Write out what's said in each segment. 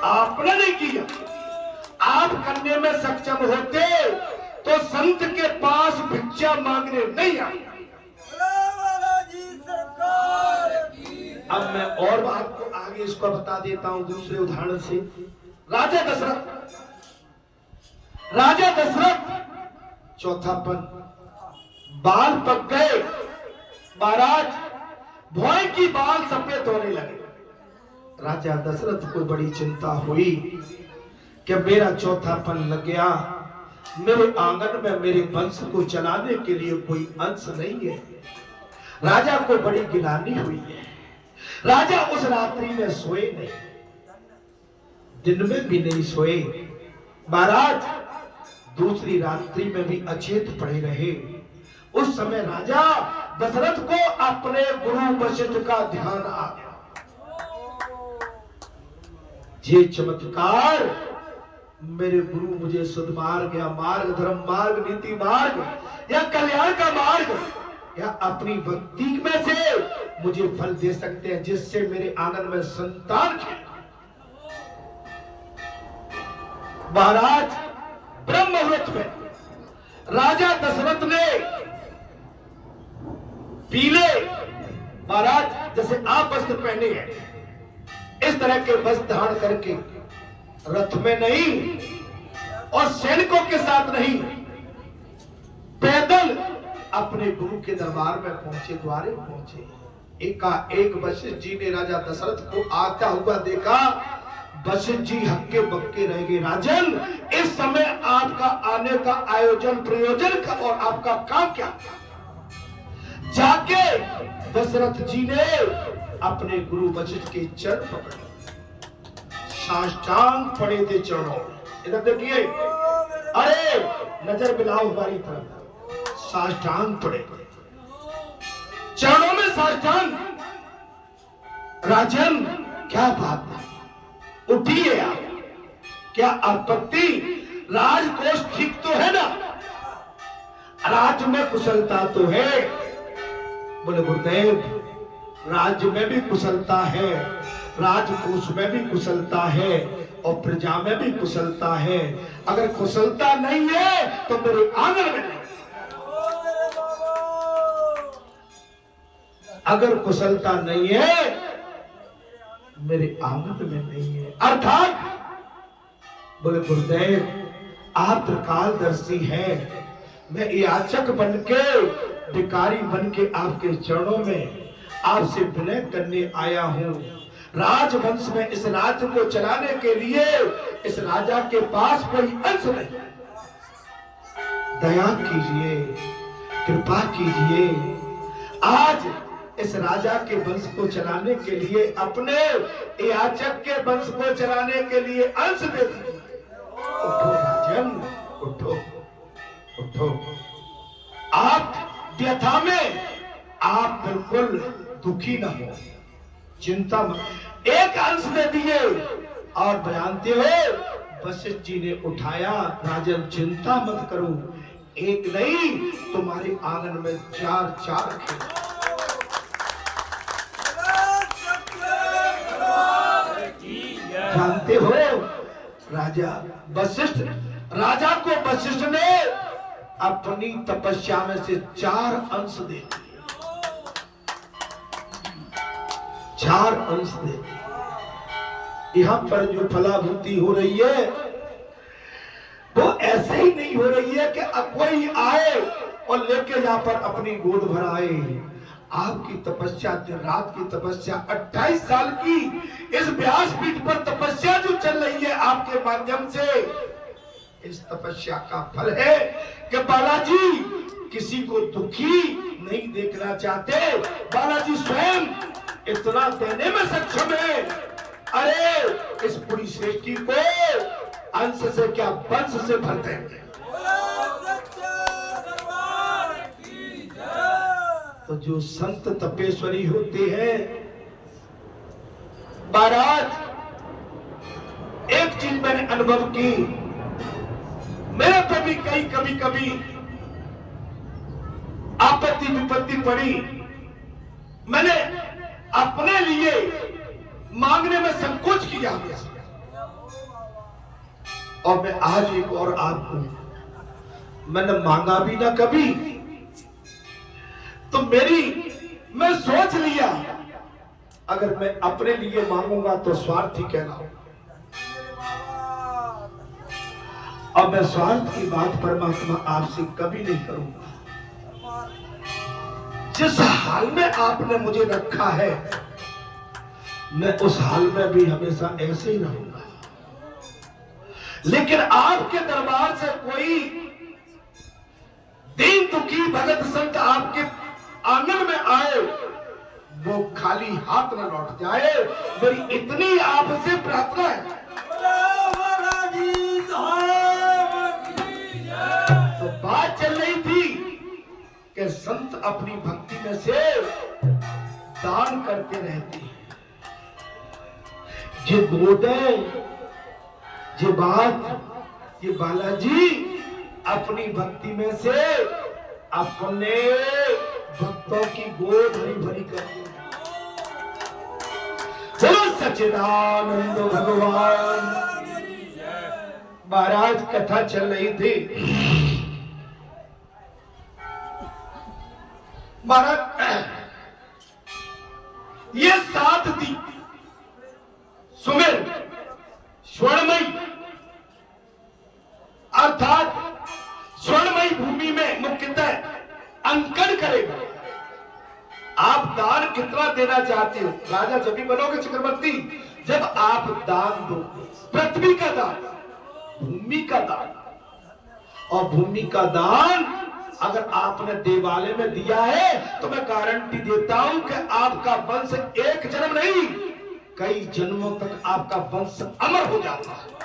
आपने नहीं किया। आप करने में सक्षम होते तो संत के पास भिक्षा मांगने नहीं आए। अब मैं और बात को आगे इसको बता देता हूं दूसरे उदाहरण से। राजा दशरथ चौथापन, बाल पक गए महाराज, भौएं की बाल सफेद होने लगे। राजा दशरथ को बड़ी चिंता हुई कि मेरा चौथापन लग गया, मेरे आंगन में मेरे वंश को चलाने के लिए कोई अंश नहीं है। राजा को बड़ी गिलानी हुई है। राजा उस रात्रि में सोए नहीं, दिन में भी नहीं सोए महाराज, दूसरी रात्रि में भी अचेत पड़े रहे। उस समय राजा दशरथ को अपने गुरु वशिष्ठ का ध्यान आ गया। ये चमत्कार मेरे गुरु मुझे सद्मार्ग या मार्ग, धर्म मार्ग, नीति मार्ग या कल्याण का मार्ग या अपनी भक्ति में से मुझे फल दे सकते हैं, जिससे मेरे आंगन में संतान खिले। महाराज ब्रह्म मुहूर्त में राजा दशरथ ने पीले, महाराज जैसे आप वस्त्र पहने हैं, इस तरह के वस्त्र धारण करके रथ में नहीं और सैनिकों के साथ नहीं, पैदल अपने गुरु के दरबार में पहुंचे, द्वारे पहुंचे। एकाएक वशिष्ठ जी ने राजा दशरथ को आता हुआ देखा। वशिष्ठ जी हक्के बक्के रह गए। राजन, इस समय आपका आने का आयोजन, प्रयोजन का और आपका काम क्या? जाके दशरथ जी ने अपने गुरु वशिष्ठ के चरण पकड़े, साष्टांग पड़े थे चरणों। इधर देखिए, अरे नजर मिलाओ हमारी तरफ। साष्टांग पड़े, चरणों में साष्टांग। राजन, क्या बात है, उठिए आप, क्या आपत्ति? राजकोष ठीक तो है ना? राज्य में कुशलता तो है? बोले गुरुदेव, राज्य में भी कुशलता है, राजकोष में भी कुशलता है और प्रजा में भी कुशलता है। अगर कुशलता नहीं है तो मेरे आंगन में नहीं। अगर कुशलता नहीं है मेरे आंगन में नहीं है। अर्थात बोले गुरुदेव, आप त्रिकालदर्शी हैं, मैं याचक बनके, भिखारी बनके आपके चरणों में आपसे विनय करने आया हूं। राजवंश में इस राज्य को चलाने के लिए इस राजा के पास कोई अंश नहीं। दया कीजिए, कृपा कीजिए, आज इस राजा के वंश को चलाने के लिए, अपने याचक के वंश को चलाने के लिए अंश दे दीजिए। उठो राजन, उठो उठो। आप व्यथा में आप बिल्कुल दुखी न हो, चिंता मत। एक अंश दे दिए और बयानते हो। वशिष्ठ जी ने उठाया, राजन चिंता मत करो, एक नहीं तुम्हारे आंगन में 4 रखे। जानते हो राजा वशिष्ठ, राजा को वशिष्ठ ने अपनी तपस्या में से 4 अंश दे दिए। 4 अंश दे दिए। यहां पर जो फलाभूति हो रही है वो ऐसे ही नहीं हो रही है कि कोई आए और लेके यहाँ पर अपनी गोद भराए। आपकी तपस्या, दिन रात की तपस्या, 28 साल की इस व्यासपीठ पर तपस्या जो चल रही है आपके माध्यम से, इस तपस्या का फल है कि बालाजी किसी को दुखी नहीं देखना चाहते। बालाजी स्वयं इतना देने में सक्षम है। अरे इस पूरी सृष्टि को अंश से क्या वंश से भर देंगे। तो जो संत तपेश्वरी होते हैं महाराज, एक चीज मैंने अनुभव की, मेरे पे भी कभी आपत्ति विपत्ति पड़ी, मैंने अपने लिए मांगने में संकोच किया। और मैं आज एक और आपको, मैंने मांगा भी ना कभी, तो मैं सोच लिया अगर मैं अपने लिए मांगूंगा तो स्वार्थी कहलाऊंगा, और मैं स्वार्थ की बात परमात्मा आपसे कभी नहीं करूंगा। जिस हाल में आपने मुझे रखा है मैं उस हाल में भी हमेशा ऐसे ही रहूंगा। लेकिन आपके दरबार से कोई दीन दुखी भगत संत आपके आंगन में आए, वो खाली हाथ न लौट जाए, मेरी इतनी आपसे प्रार्थना है। तो बात चल रही थी कि संत अपनी भक्ति में से दान करते रहते हैं। ये गोदे, ये बात, ये बालाजी अपनी भक्ति में से अपने भक्तों की गोद भरी भरी करते हैं। चलो सच्चिदानंद भगवान महाराज कथा चल रही थी। महाराज ये 7 दी सुमेर स्वर्णमयी अर्थात स्वर्णमयी भूमि में मुख्यतः अंकन करेगा। आप दान कितना देना चाहते हो? राजा जब भी बनोगे चक्रवर्ती, जब आप दान दो, पृथ्वी का दान, भूमि का दान, और भूमि का दान अगर आपने देवालय में दिया है तो मैं गारंटी देता हूं कि आपका वंश एक जन्म नहीं कई जन्मों तक आपका वंश अमर हो जाता है।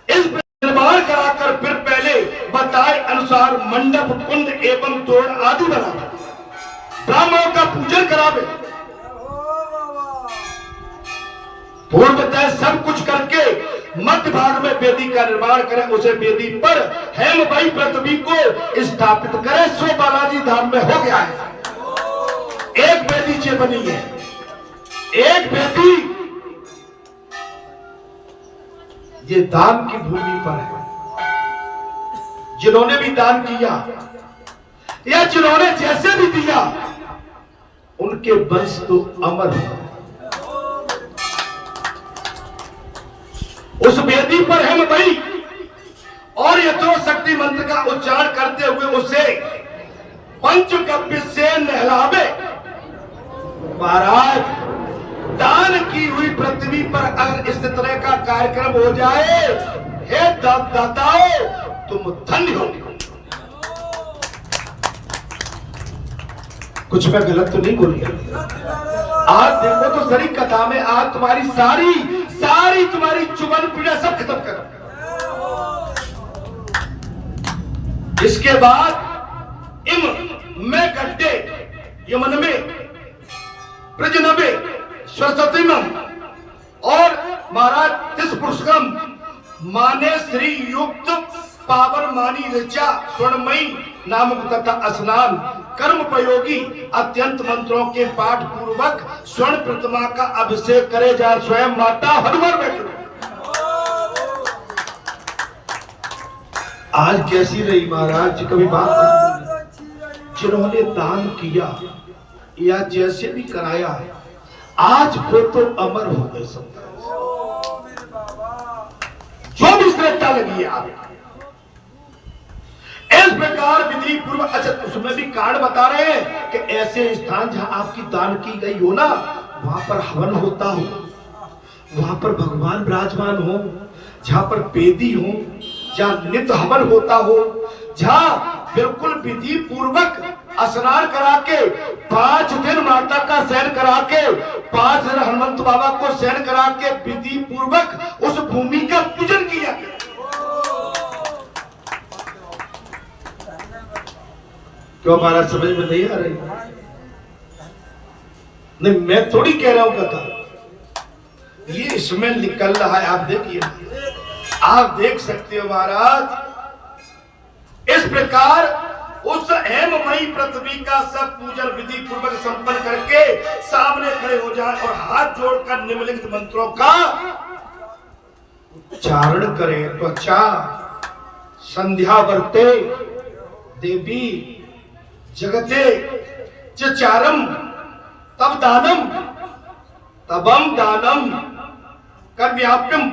इस निर्माण कराकर फिर पहले बताए अनुसार मंडप, कुंड एवं तोड़ आदि बनावे, ब्राह्मणों का पूजन करावे, पूर्वतः सब कुछ करके मध्य भाग में वेदी का निर्माण करें, उसे वेदी पर हेमभाई पृथ्वी को स्थापित करें। सो बालाजी धाम में हो गया है। एक वेदी जो बनी है, एक वेदी ये दान की भूमि पर है। जिन्होंने भी दान किया या जिन्होंने जैसे भी दिया उनके वंश तो अमर हो। उस वेदी पर हम भाई और यथो शक्ति मंत्र का उच्चारण करते हुए उसे पंचगव्य से नहलावे। महाराज दान की हुई पृथ्वी पर अगर इस तरह का कार्यक्रम हो जाए, हे दाताओं तुम धन्य हो। कुछ मैं गलत तो नहीं बोल गया? आज देखो तो सरी कथा में आज तुम्हारी सारी तुम्हारी चुगल पीड़ा सब खत्म करो। इसके बाद इम में गड्ढे यमन में प्रजनबे सरस्वती और महाराज तिस पुरुषकम माने श्री युक्त पावर मानी ऋचा स्वर्णमयी नामक तथा स्नान कर्म प्रयोगी अत्यंत मंत्रों के पाठ पूर्वक स्वर्ण प्रतिमा का अभिषेक करे जा। स्वयं माता हनुमान बैठे। आज कैसी रही महाराज? कभी बात जिन्होंने दान किया या जैसे भी कराया आज वो तो अमर हो गए सब। जो भी श्रद्धा लगी है आप इस प्रकार विधि पूर्वक। अच्छा उसमें भी कारण बता रहे हैं कि ऐसे स्थान जहां आपकी दान की गई हो ना, वहां पर हवन होता हो, वहां पर भगवान विराजमान हो, जहां पर वेदी हो, जहां नित्य हवन होता हो, जहां बिल्कुल विधि पूर्वक स्नान करा के 5 दिन माता का शयन करा के 5 दिन हनुमंत बाबा को शयन करा के विधि पूर्वक उस भूमि का पूजन किया। क्यों महाराज समझ में नहीं आ रही? नहीं मैं थोड़ी कह रहा हूं कथा, ये इसमें निकल रहा है। आप देखिए, आप देख सकते हो महाराज। इस प्रकार उस हेममयी पृथ्वी का सब पूजन विधि पूर्वक संपन्न करके सामने खड़े हो जाए और हाथ जोड़कर निम्नलिखित मंत्रों का उच्चारण करें त्वचा संध्या वर्ते देवी जगते चारम तब दानम तबम दानम कर्व्याप्यम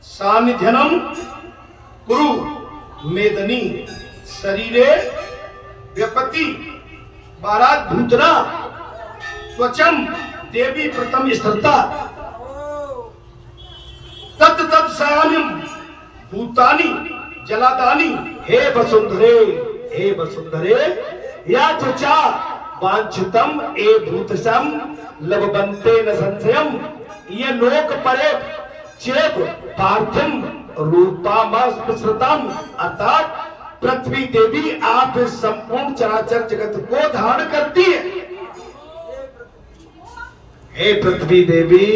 सानिध्यनम कुरु मेदनी शरीरे व्यपति बारात भूतना त्वचम देवी प्रथम स्थिरता तत् तत् सयानिम भूतानि जलादानी हे वसुंधरे या त्वचा वांछितम ए भूतसम लभबन्ते न संशयम ये लोक परे चेत पार्थिम रूपामस्मृतम अर्थात पृथ्वी देवी आप इस संपूर्ण चराचर जगत को धारण करती है। हे पृथ्वी देवी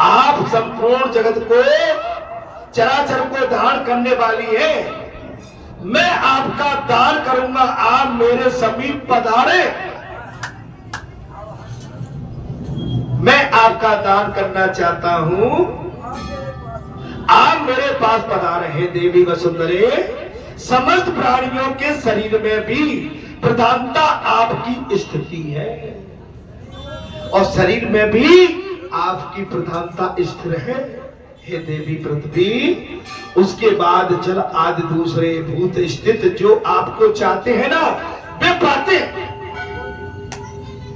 आप संपूर्ण जगत को चराचर को धारण करने वाली है। मैं आपका दान करूंगा, आप मेरे समीप पधारे। मैं आपका दान करना चाहता हूं, आप मेरे पास पधारे हैं। देवी वसुंधरे समस्त प्राणियों के शरीर में भी प्रधानता आपकी स्थिति है और शरीर में भी आपकी प्रधानता स्थिर है। हे देवी पृथ्वी, उसके बाद जल आदि दूसरे भूत स्थित जो आपको चाहते हैं ना, वे पाते हैं।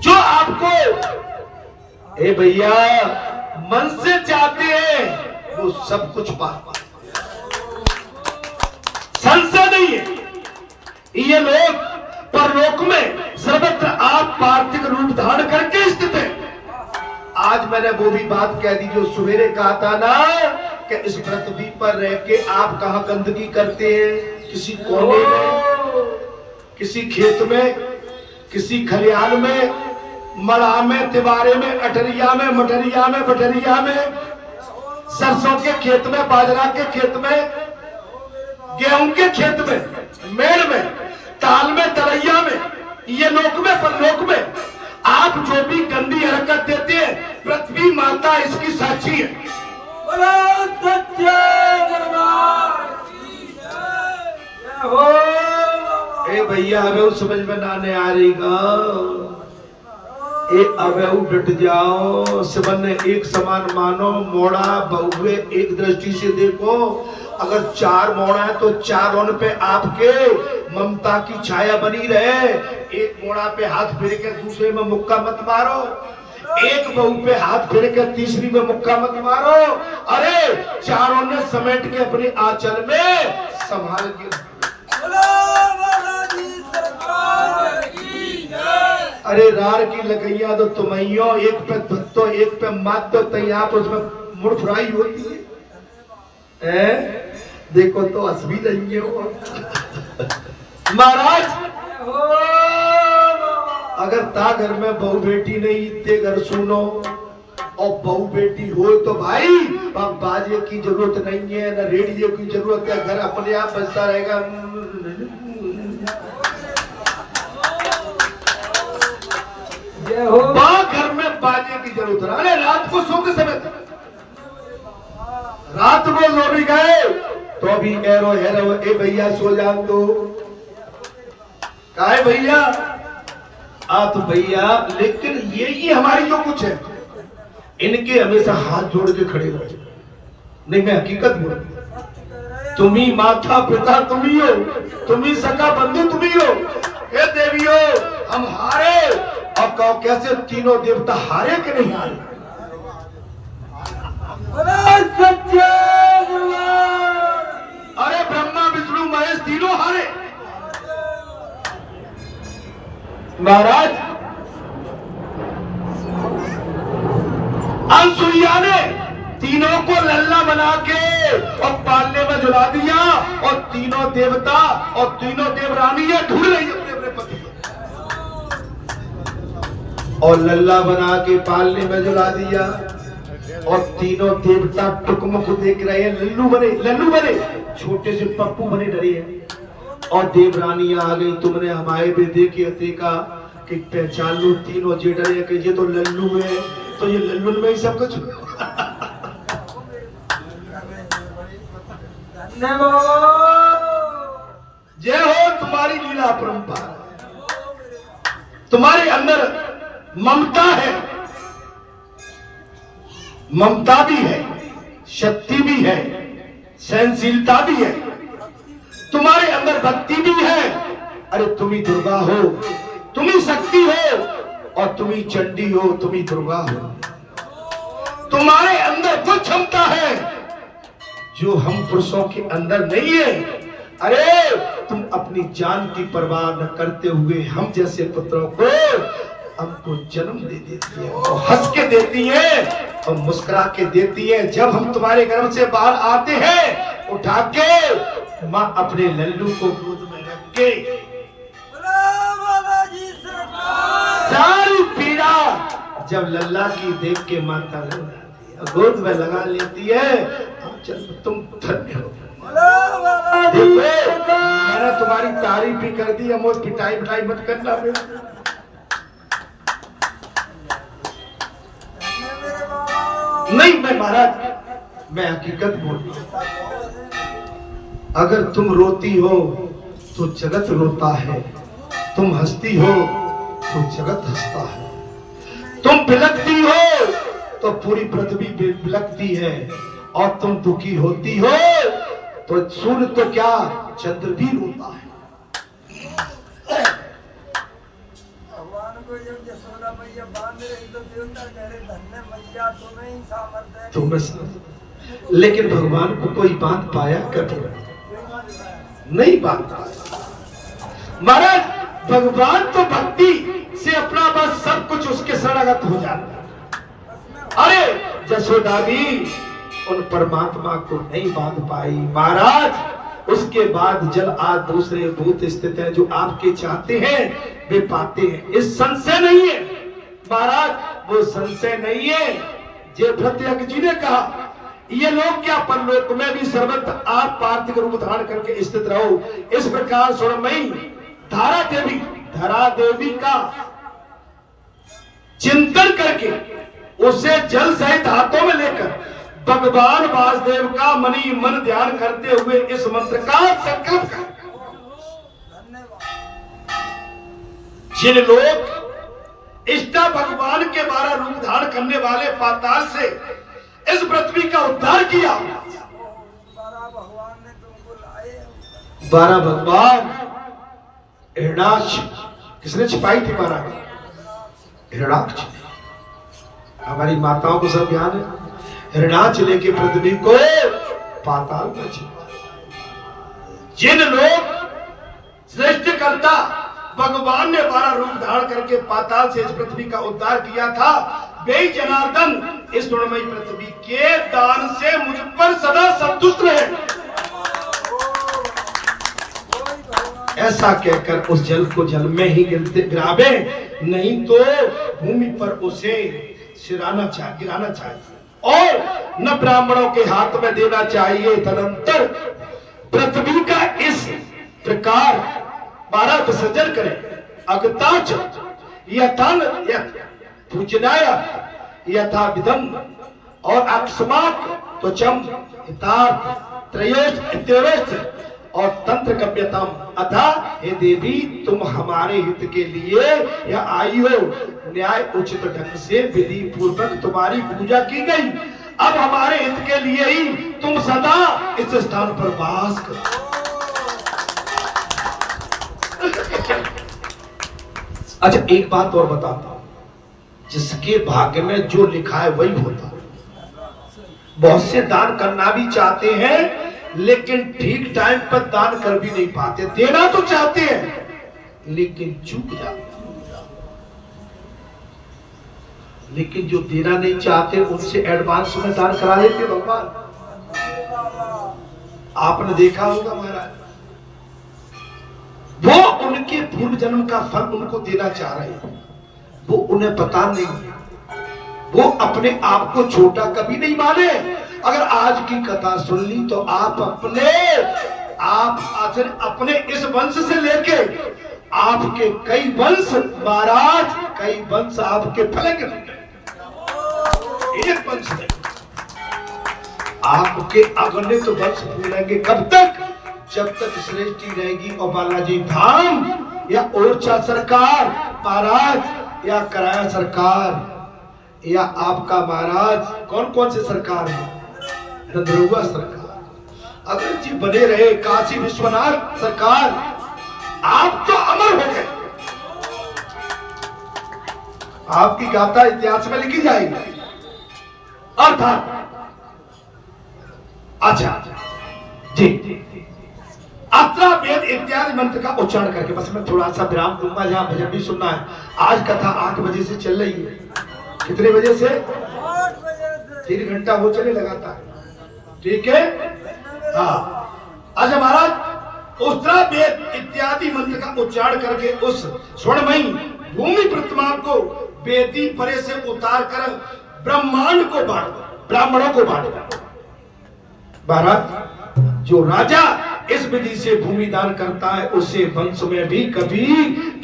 जो आपको ए भैया मन से चाहते हैं वो सब कुछ पाते। संशय नहीं है। ये लोग परलोक में सर्वत्र आप पार्थिव रूप धारण करके स्थित है। आज मैंने वो भी बात कह दी जो सवेरे कहा था ना कि इस पृथ्वी पर रह के आप कहाँ गंदगी करते हैं, किसी कोने में, किसी खेत में, किसी खलिहान में, मड़ा में, तिवारे में, अटरिया में, मटरिया में, बटरिया में, सरसों के खेत में, बाजरा के खेत में, गेहूं के खेत में, मेड़ में, ताल में, तरैया में, ये लोक में परलोक में आप जो भी गंदी हरकत देते हैं, पृथ्वी माता इसकी साक्षी है। ए भैया हमें समझ में ना नहीं आ रही गा, अब डट जाओ, सबने एक समान मानो, मोड़ा बहुए एक दृष्टि से देखो। अगर चार मोड़ा है तो चारों पे आपके ममता की छाया बनी रहे। एक मोड़ा पे हाथ फेर के दूसरे में मुक्का मत मारो, एक बहू पे हाथ फेर के तीसरी में मुक्का मत मारो। अरे चारों ने समेट के अपने आंचल में संभाल के। अरे रार की लगैया तो तुम्हें एक पे धत्तो एक पे मात दो तैयार तो उसमें मुड़ फ्राई होती है। देखो तो असली नहीं है वो। महाराज अगर ता घर में बहू बेटी नहीं ते घर सुनो, और बहू बेटी हो तो भाई बाजे की जरूरत नहीं है, ना रेडियो की जरूरत है, घर अपने आप बजता रहेगा। घर में बाजे की जरूरत है। अरे रात को सोते समय, रात को सो भी गए तो भी एरो हेरो ए भैया सो जान दो। काहे भैया आ तो भैया, लेकिन यही हमारी जो कुछ है, इनके हमेशा हाथ जोड़ के खड़े रहे। नहीं मैं हकीकत बोल, तुम्ही माता पिता तुम्ही हो, तुम्ही सका बंधु तुम्ही हो। हे देवियो हम हारे, और कहो कैसे तीनों देवता हारे कि नहीं हारे? अरे ब्रह्मा विष्णु महेश तीनों हारे। महाराज अनसुईया ने तीनों को लल्ला बना के और पालने में जुला दिया, और तीनों देवता और तीनों देवरानियां ढूंढ रही अपने अपने पति और लल्ला बना के पालने में जुला दिया, और तीनों देवता टुकमुक देख रहे हैं। लल्लू बने छोटे से पप्पू बने डरे हैं। और देवरानियां आ गई, तुमने हमारे भी देखे देखा कि पहचान लो, तीनों जे डरे कि ये तो लल्लू है, तो ये लल्लू में ही सब कुछ। जय हो तुम्हारी लीला परंपरा। तुम्हारे अंदर ममता है, ममता भी है, शक्ति भी है, सहनशीलता भी है, तुम्हारे अंदर भक्ति भी है। अरे तुम ही दुर्गा हो, तुम ही शक्ति हो, और तुम ही चंडी हो, तुम ही दुर्गा हो। तुम्हारे अंदर वो क्षमता है जो हम पुरुषों के अंदर नहीं है। अरे तुम अपनी जान की परवाह न करते हुए हम जैसे पुत्रों को हमको जन्म दे देती है, तो हंस के देती है और मुस्कुरा के देती है। जब हम तुम्हारे गर्भ से बाहर आते हैं, उठा के माँ अपने लल्लू को गोद में रख के सारी पीड़ा जब लल्ला की देख के माता गोद में लगा लेती है। तुम धन्य हो। देखो मैंने तुम्हारी तारीफ भी कर दी, हम पिटाई पिटाई मत करना। नहीं मैं महाराज, मैं हकीकत बोलता हूं। अगर तुम रोती हो तो जगत रोता है, तुम हंसती हो तो जगत हंसता है, तुम बिलखती हो तो पूरी पृथ्वी बिलखती है, और तुम दुखी होती हो तो सूर्य तो क्या चंद्र भी रोता है। भगवान को जब यशोदा मैया बांध रही तो देवता कह रहे धन्य मैया तुम्हें ही सामर्थ्य है। तुम्हें लेकिन भगवान को कोई बांध पाया कभी नहीं बांध पाया। महाराज भगवान तो भक्ति से अपना बस सब कुछ उसके शरणागत हो जाता है। अरे यशोदा भी उन परमात्मा को नहीं बांध पाई महाराज। उसके बाद जल आज दूसरे भूत स्थित हैं, जो आपके चाहते हैं वे पाते हैं, इस संशय नहीं है महाराज, वो संशय नहीं है। जयभृत्यक जी ने कहा ये लोग क्या परलोक में भी सर्वत्र आप पार्थिव रूप धारण करके स्थित रहो। इस प्रकार स्वर्णमयी धरा देवी का चिंतन करके उसे जल सहित हाथों में लेकर भगवान वासुदेव का मनी मन ध्यान करते हुए इस मंत्र का संकल्प कर। जिन लोग इष्टा भगवान के 12 रूप धारण करने वाले पाताल से इस पृथ्वी का उद्धार किया, 12 भगवान ने तुमको लाए। 12 भगवान हिरणाक्ष किसने छिपाई थी? 12 हिरणाक्ष। हमारी माताओं को सब ध्यान है, हिरणाक्ष लेके पृथ्वी को पाताल में छिपा। जिन लोग सृष्टिकर्ता भगवान ने 12 रूप धारण करके पाताल से इस पृथ्वी का उद्धार किया था, वे जनार्दन इस स्वर्णमयी पृथ्वी के दान से मुझ पर सदा संतुष्ट रहे। ऐसा कहकर उस जल को जल में ही गिरावे, नहीं तो भूमि पर उसे गिराना चाहिए और न ब्राह्मणों के हाथ में देना चाहिए। तदंतर पृथ्वी का इस प्रकार 12 विसर्जन करें। अगताच यथन पूजनाय यथा विधम और अक्षमाक त्वचम हितार्थ त्रयोच इत्यवच और तंत्र कव्यतम अथा हे देवी तुम हमारे हित के लिए यह आई हो। न्याय उचित ढंग से विधि पूर्वक तुम्हारी पूजा की गई। अब हमारे हित के लिए ही तुम सदा इस स्थान पर वास करो। अच्छा एक बात और बताता हूं, जिसके भाग्य में जो लिखा है वही होता है। बहुत से दान करना भी चाहते हैं लेकिन ठीक टाइम पर दान कर भी नहीं पाते। देना तो चाहते हैं लेकिन चूक जाते हैं। लेकिन जो देना नहीं चाहते उनसे एडवांस में दान करा देते भगवान। आपने देखा होगा महाराज, वो उनके पूर्व जन्म का फल उनको देना चाह रहे हैं, वो उन्हें पता नहीं, वो अपने आप को छोटा कभी नहीं माने। अगर आज की कथा सुन ली तो आप अपने इस वंश से लेके आपके कई वंश महाराज, कई वंश आपके फलक एक वंश नहीं। आपके अगणित वर्ष भूलेंगे कब तक? जब तक सृष्टि रहेगी और बालाजी धाम या ओरछा सरकार महाराज या कराया सरकार या आपका महाराज कौन कौन से सरकार है? नंदरुआ सरकार, अगर जी बने रहे काशी विश्वनाथ सरकार, आप तो अमर हो गए, आपकी गाथा इतिहास में लिखी जाएगी। अर्थात अच्छा जी, अत्रा वेद इत्यादि मंत्र का उच्चारण करके बस मैं थोड़ा सा विराम दूंगा, जहां भजन भी सुनना है। आज कथा 8 बजे से चल रही है। कितने बजे से? 8 बजे से 3 घंटा वो चले लगातार, ठीक है? हाँ, अच्छा महाराज, उत्तरा वेद इत्यादि मंत्र का उच्चारण करके उस स्वर्णमयी भूमि प्रतिमा को वेदी परे से उतार कर ब्रह्मांड को बांट, ब्राह्मणों को बांट। महाराज, जो राजा इस विधि से भूमि दान करता है उससे वंश में भी कभी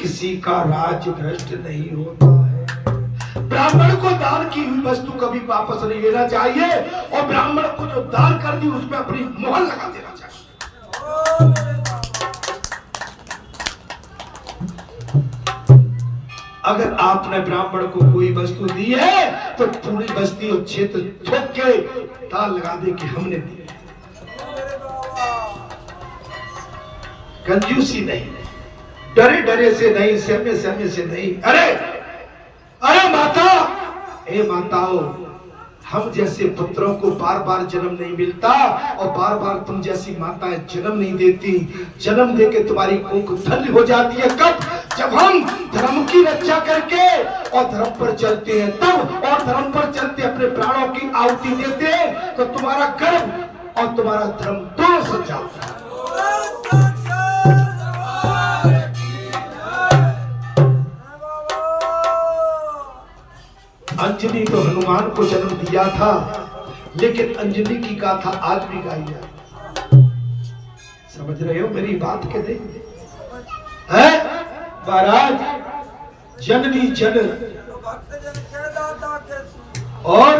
किसी का राज्य भ्रष्ट नहीं होता है। ब्राह्मण को दान की हुई वस्तु कभी वापस नहीं लेना चाहिए और ब्राह्मण को जो दान कर दी उस पर अपनी मोहर लगा देना चाहिए। अगर आपने ब्राह्मण को कोई वस्तु दी है तो पूरी बस्ती और क्षेत्र ठोक के ताल लगा दे कि हमने दी। कंजूसी नहीं, डरे डरे से नहीं, सहमे सहमे से नहीं। अरे अरे माता, ए माताओं, हम जैसे पुत्रों को बार बार जन्म नहीं मिलता और बार बार तुम जैसी माताएं जन्म नहीं देती। जन्म देके तुम्हारी कुंख धन्य हो जाती है कब? जब हम धर्म की रक्षा करके और धर्म पर चलते हैं तब, और धर्म पर चलते अपने प्राणों की आहुति देते हैं तो तुम्हारा गर्भ और तुम्हारा धर्म दोनों सच जाता है। अंजनी तो हनुमान को जन्म दिया था, लेकिन अंजनी की गाथा आज भी गाई जाती। समझ रहे हो मेरी बात के? दे है महाराज, जननी जन और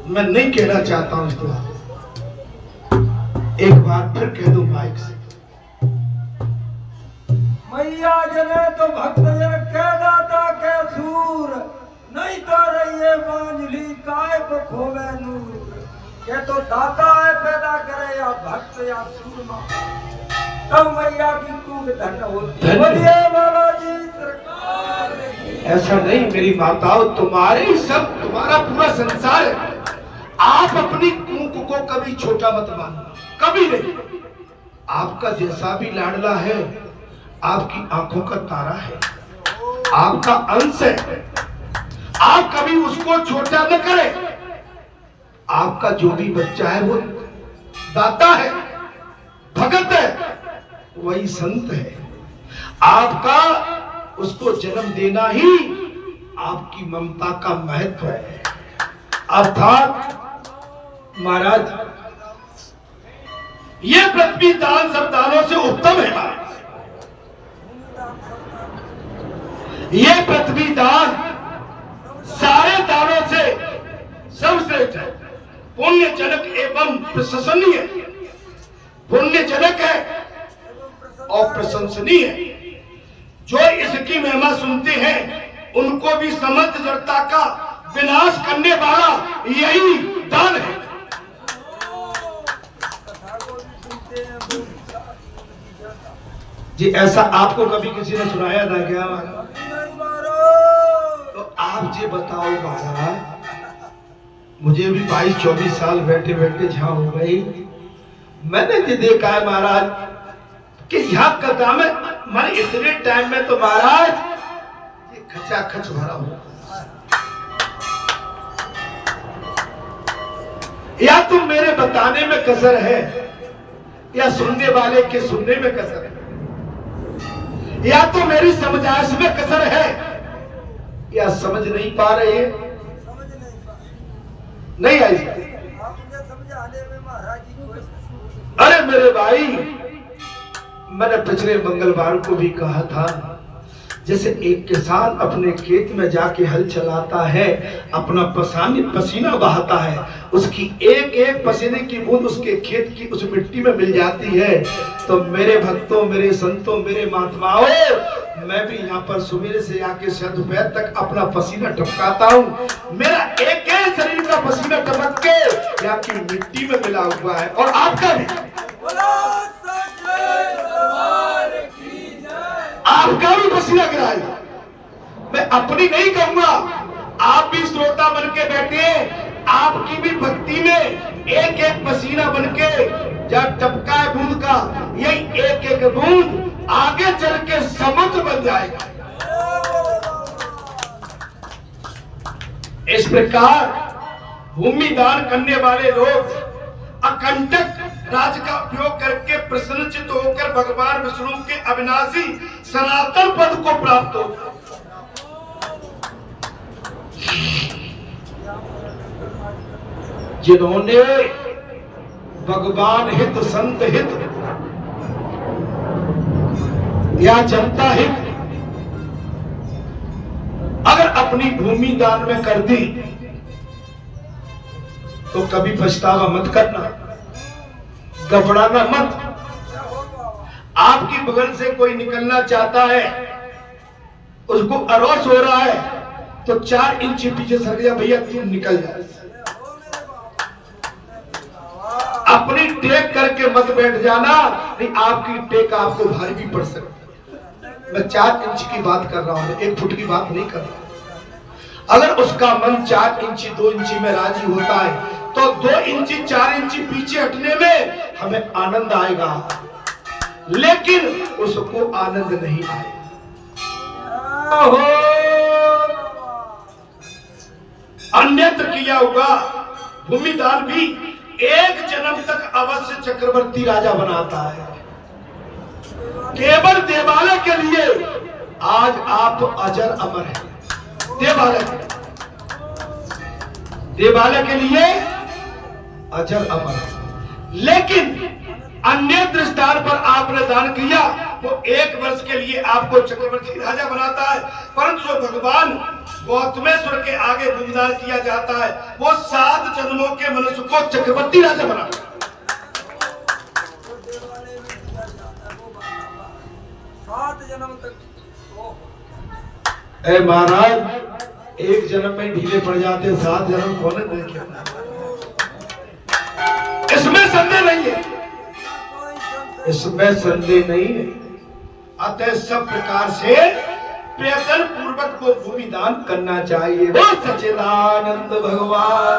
मैं नहीं कहना चाहता हूं इसको, एक बार फिर कह दो माइक से। मैया जने तो भक्त जन कह दाता के सूर, नहीं तो रहिए बांझली काय को खोवे नूर। के तो दाता है पैदा करे या भक्त या सूरमा, तब मैया की कूक धन्य होती। बोलिए बालाजी सरकार की। ऐसा नहीं मेरी माताओं, तुम्हारे सब, तुम्हारा पूरा संसार है। आप अपनी कूक को कभी छोटा मत मानना, कभी नहीं। आपका जैसा भी लाडला है आपकी आंखों का तारा है, आपका अंश है। आप कभी उसको छोटा न करें। आपका जो भी बच्चा है वो दाता है, भगत है, वही संत है। आपका उसको जन्म देना ही आपकी ममता का महत्व है। अर्थात महाराज, ये पृथ्वी दान सब दानों से उत्तम है महाराज। ये पृथ्वी दान सारे दानों से सर्वश्रेष्ठ है, पुण्यजनक एवं प्रशंसनीय। पुण्यजनक है और प्रशंसनीय है। जो इसकी महिमा सुनते हैं उनको भी समस्त जड़ता का विनाश करने वाला यही दान है। जी ऐसा आपको कभी किसी ने सुनाया था क्या? तो आप जी बताओ महाराज, मुझे भी 22-24 साल बैठे बैठे जहां हो गई, मैंने ये देखा है महाराज कि यहाँ कथा में मैं इतने टाइम में तो महाराज ये खचाखच भरा हुआ। या तो मेरे बताने में कसर है या सुनने वाले के सुनने में कसर है, या तो मेरी समझाइश में कसर है या समझ नहीं पा रहे हैं। नहीं आई समझाने में महाराज जी। अरे मेरे भाई, मैंने पिछले मंगलवार को भी कहा था, जैसे एक किसान अपने खेत में जाके हल चलाता है, अपना पसीना बहाता है, उसकी एक एक पसीने की बूंद उसके खेत की उस मिट्टी में मिल जाती है। तो मेरे भक्तों, मेरे संतों, मेरे महात्माओं, मैं भी यहाँ पर सुबह से आके शायद दोपहर तक अपना पसीना टपकाता हूँ। मेरा एक एक शरीर का पसीना टपक के यहाँ की मिट्टी में मिला हुआ है, और आपका भी, आपका भी पसीना गिराएगा। मैं अपनी नहीं कहूंगा, आप भी श्रोता बन के बैठे, आपकी भी भक्ति में एक एक पसीना बन के जब टपका है बूंद का, यही एक एक बूंद आगे चल के समुद्र बन जाएगा। इस प्रकार भूमि दान करने वाले लोग अकंटक राज का उपयोग करके प्रसन्नचित्त होकर भगवान विष्णु के अविनाशी सनातन पद को प्राप्त हो। जिन्होंने भगवान हित, संत हित या जनता हित अगर अपनी भूमि दान में कर दी तो कभी पछतावा मत करना, घबराना मत। आपकी बगल से कोई निकलना चाहता है, उसको अरोस हो रहा है, तो 4 इंच पीछे सर गया, भैया तू निकल जा। अपनी टेक करके मत बैठ जाना, नहीं आपकी टेक आपको भारी भी पड़ सकती है। मैं 4 इंच की बात कर रहा हूं, 1 फुट की बात नहीं कर रहा। अगर उसका मन 4 इंची 2 इंची में राजी होता है तो 2 इंची 4 इंची पीछे हटने में हमें आनंद आएगा, लेकिन उसको आनंद नहीं आएगा। अन्यत्र किया हुआ भूमिदान भी एक जन्म तक अवश्य चक्रवर्ती राजा बनाता है। केवल देवालय के लिए आज आप अजर अमर हैं। देवालय के लिए अजर अमर, लेकिन अन्य दृष्टान पर आपने दान किया वो 1 वर्ष के लिए आपको चक्रवर्ती राजा बनाता है, परंतु जो भगवान गौतमेश्वर के आगे भूमिदान किया जाता है वो 7 जन्मों के मनुष्य को चक्रवर्ती राजा बनाता है। 7 जन्म तक। ए महाराज, 1 जन्म में ढीले पड़ जाते, 7 जन्म कौन देखे? इसमें संदेह नहीं है, इसमें संदेह नहीं है। अतः सब प्रकार से प्रयत्न पूर्वक को भूमि दान करना चाहिए। वो सच्चिदानंद भगवान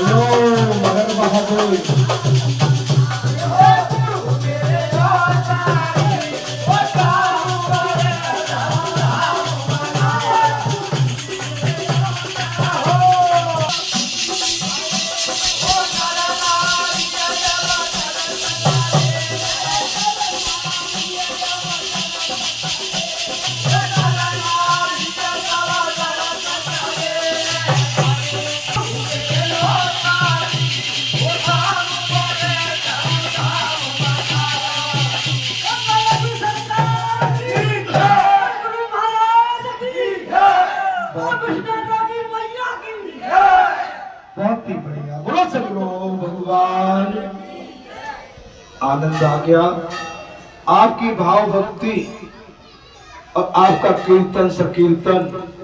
लो मगर बहादुर बहुत ही बढ़िया। बोलो सगरो भगवान। आनंद आ गया। आपकी भाव भक्ति और आपका कीर्तन सकीर्तन